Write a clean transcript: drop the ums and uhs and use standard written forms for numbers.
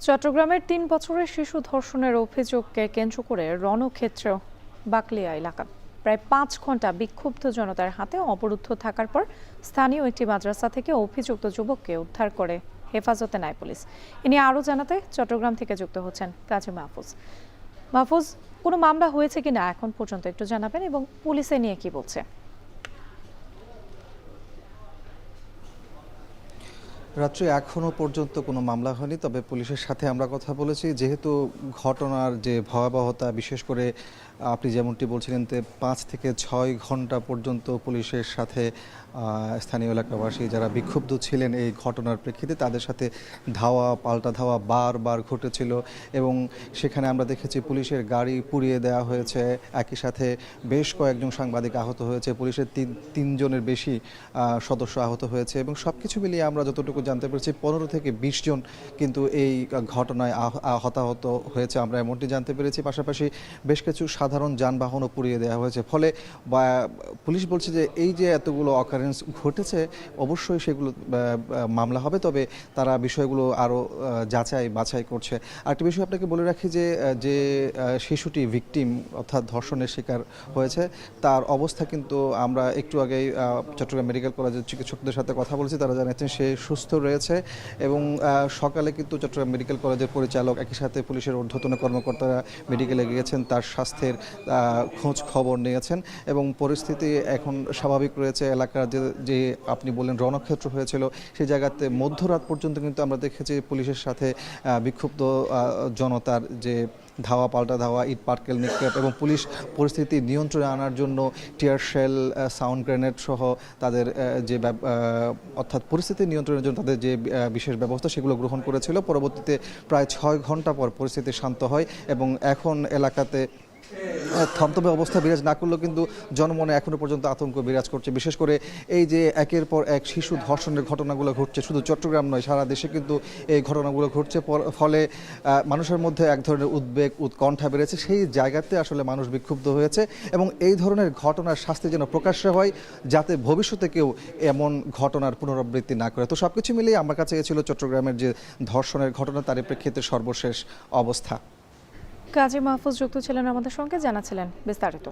চট্টগ্রামের ৩ বছরের শিশু ধর্ষণের অভিযোগকে কেন্দ্র করে রণক্ষেত্র বাকলিয়া এলাকা প্রায় ৫ ঘন্টা বিক্ষুব্ধ জনতার হাতে অবরুদ্ধ থাকার পর স্থানীয় একটি মাদ্রাসা থেকে অভিযুক্ত যুবককে উদ্ধার করে হেফাজতে নেয় পুলিশ। এ নিয়ে আরও জানাতে চট্টগ্রাম থেকে যুক্ত হচ্ছেন কাজী মাহফুজ। মাহফুজ, কোনো মামলা হয়েছে কিনা এখন পর্যন্ত একটু জানাবেন এবং পুলিশে নিয়ে কি বলছে? রাত্রে এখনও পর্যন্ত কোনো মামলা হয়নি, তবে পুলিশের সাথে আমরা কথা বলেছি। যেহেতু ঘটনার যে ভয়াবহতা, বিশেষ করে আপনি যেমনটি বলছিলেন যে ৫ থেকে ৬ ঘন্টা পর্যন্ত পুলিশের সাথে স্থানীয় এলাকাবাসী যারা বিক্ষুব্ধ ছিলেন এই ঘটনার প্রেক্ষিতে তাদের সাথে ধাওয়া পাল্টা ধাওয়া বারবার ঘটেছিল এবং সেখানে আমরা দেখেছি পুলিশের গাড়ি পুড়িয়ে দেওয়া হয়েছে। একই সাথে বেশ কয়েকজন সাংবাদিক আহত হয়েছে, পুলিশের তিনজনের বেশি সদস্য আহত হয়েছে এবং সব কিছু মিলিয়ে আমরা যতটুকু জানতে পেরেছি ১৫ থেকে ২০ জন কিন্তু এই ঘটনায় হতাহত হয়েছে, আমরা এমনটি জানতে পেরেছি। পাশাপাশি বেশ কিছু সাধারণ যানবাহনও পুড়িয়ে দেওয়া হয়েছে। ফলে পুলিশ বলছে যে এই যে এতগুলো অকারেন্স ঘটেছে অবশ্যই সেগুলো মামলা হবে, তবে তারা বিষয়গুলো আরও যাচাই বাছাই করছে। আরেকটি বিষয় আপনাকে বলে রাখি যে শিশুটি ভিকটিম অর্থাৎ ধর্ষণের শিকার হয়েছে তার অবস্থা কিন্তু আমরা একটু আগেই চট্টগ্রাম মেডিকেল কলেজের চিকিৎসকদের সাথে কথা বলেছি, তারা জানাচ্ছেন সে সুস্থ রয়েছে এবং সকালে কিন্তু চট্টগ্রাম মেডিকেল কলেজের পরিচালক একই সাথে পুলিশের ঊর্ধ্বতন কর্মকর্তারা মেডিকেলে গিয়েছেন, তার স্বাস্থ্যের খোঁজ খবর নিয়েছেন এবং পরিস্থিতি এখন স্বাভাবিক রয়েছে। এলাকার যে আপনি বললেন রণক্ষেত্র হয়েছিল সেই জায়গাতে মধ্যরাত পর্যন্ত কিন্তু আমরা দেখেছি পুলিশের সাথে বিক্ষুব্ধ জনতার যে ধাওয়া পাল্টা ধাওয়া, ইট পাটকেল নিক্ষেপ এবং পুলিশ পরিস্থিতি নিয়ন্ত্রণে আনার জন্য টিয়ার শেল, সাউন্ড গ্রেনেড সহ তাদের যে অর্থাৎ পরিস্থিতি নিয়ন্ত্রণের জন্য তাদের যে বিশেষ ব্যবস্থা সেগুলো গ্রহণ করেছিল। পরবর্তীতে প্রায় ৬ ঘন্টা পর পরিস্থিতি শান্ত হয় এবং এখন এলাকাতে থমথমে অবস্থা বিরাজ না করলেও কিন্তু জনমনে এখনও পর্যন্ত আতঙ্ক বিরাজ করছে। বিশেষ করে এই যে একের পর এক শিশু ধর্ষণের ঘটনাগুলো ঘটছে, শুধু চট্টগ্রাম নয় সারা দেশে কিন্তু এই ঘটনাগুলো ঘটছে। ফলে মানুষের মধ্যে এক ধরনের উদ্বেগ উৎকণ্ঠা বেড়েছে, সেই জায়গাতে আসলে মানুষ বিক্ষুব্ধ হয়েছে এবং এই ধরনের ঘটনার শাস্তি যেন প্রকাশ্যে হয় যাতে ভবিষ্যতে কেউ এমন ঘটনার পুনরাবৃত্তি না করে। তো সব কিছু মিলিয়ে আমার কাছে ছিল চট্টগ্রামের যে ধর্ষণের ঘটনা তার প্রেক্ষিতে সর্বশেষ অবস্থা। কাজী মাহফুজ যুক্ত ছিলেন আমাদের সঙ্গে, জানাচ্ছিলেন বিস্তারিত।